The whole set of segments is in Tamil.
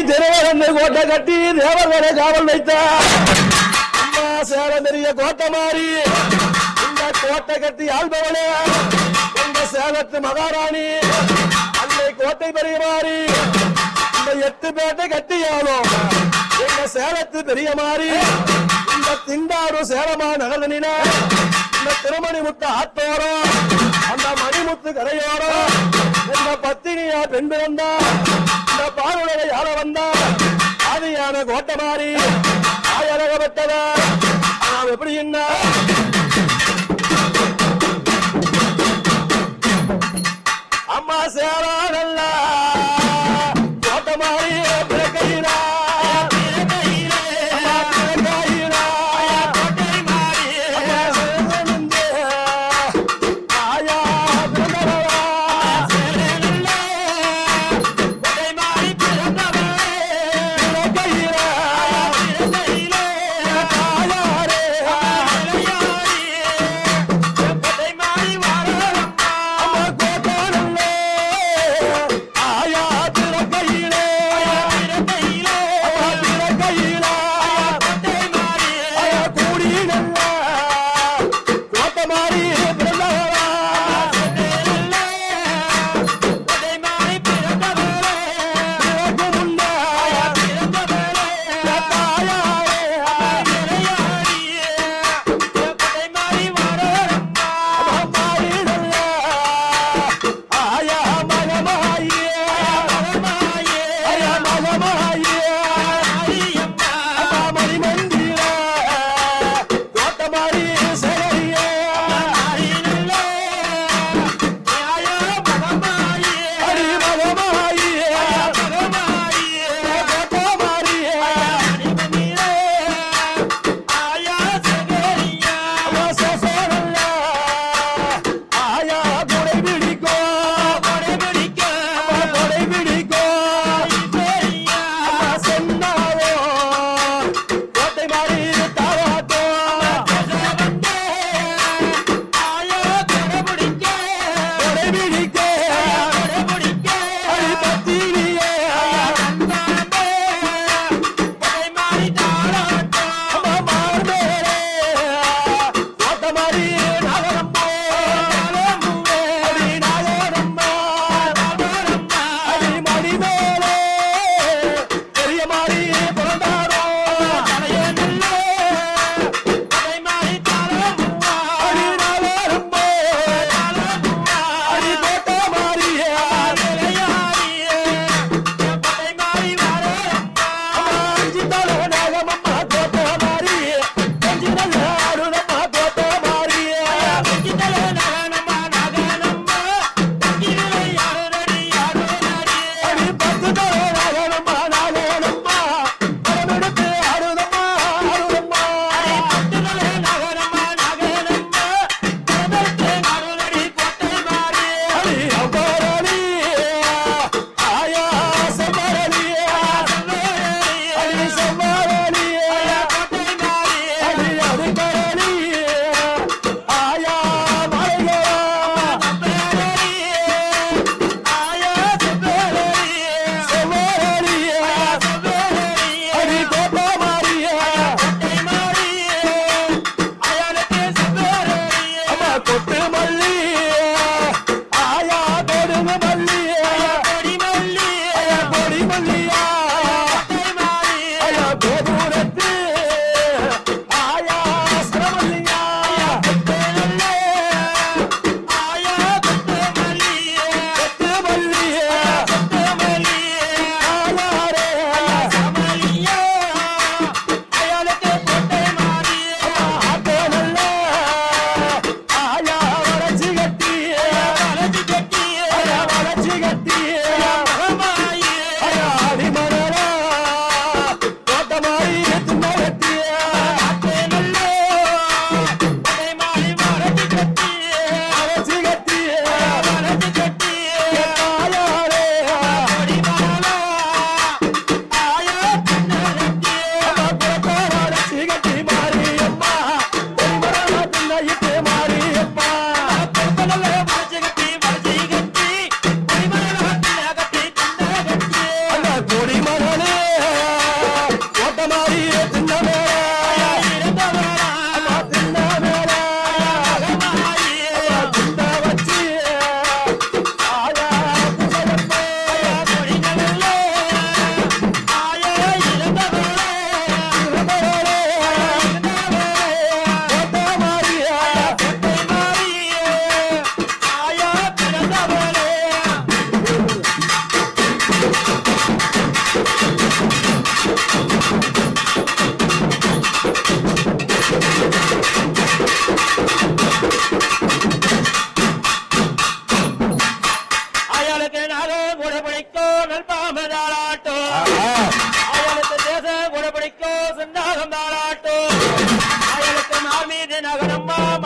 திருவரந்து கோட்டை கட்டி தேவர்களை காவல் வைத்தார். அம்மா சேலம் பெரிய கோட்டை மாறி இந்த கோட்டை கட்டி ஆள்பவனே எங்க சேலத்து மகாராணி அன்னை கோட்டை பெரிய மாறி இந்த 8 பேட்டை கட்டியாலும் எங்க சேலத்து பெரிய மாறி இந்த திண்டாடு சேலமா நகர்தனின இந்த திருமணி முத்து ஆத்தோரம் அந்த மணிமுத்து கரையோரம் இந்த பத்தினியா பெண் வந்தா இந்த பாலுடைய யார வந்தா ஆதியான கோட்டை மாறி ஆயரகப்பட்டவர் நாம் எப்படி என்ன அம்மா சேரா நல்லா கோட்டை மாறி பிறக்கையினா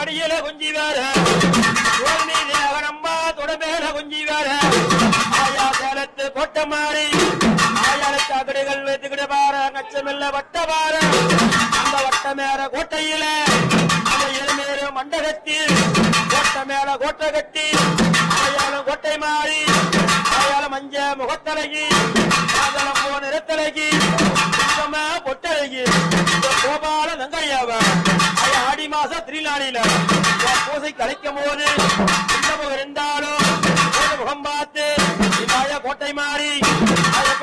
மடியில குஞ்சி வேற அகனம்மா தொடமேல குஞ்சி வேற ஆயா சேலத்து கோட்டை மாறி ஆயாளுக்கு அகடுகள் வைத்துக்கிட பார நச்சமில்ல வட்ட பார அந்த வட்ட மேல கோட்டையில அந்த எருமேறு மண்டகத்தில் கோட்டை மேல கோட்டை கட்டி ஆயாலும் கோட்டை மாறி ஆயாலும் மஞ்ச முகத்தலகி ஆதலம் போ நிறத்தலகி பொட்டழகி கோபால நங்கையாவ ஆடி மாச திருநாளில பூசை கலைக்கும் போது இருந்தாலும் முகம் பார்த்து கோட்டை மாறி அதை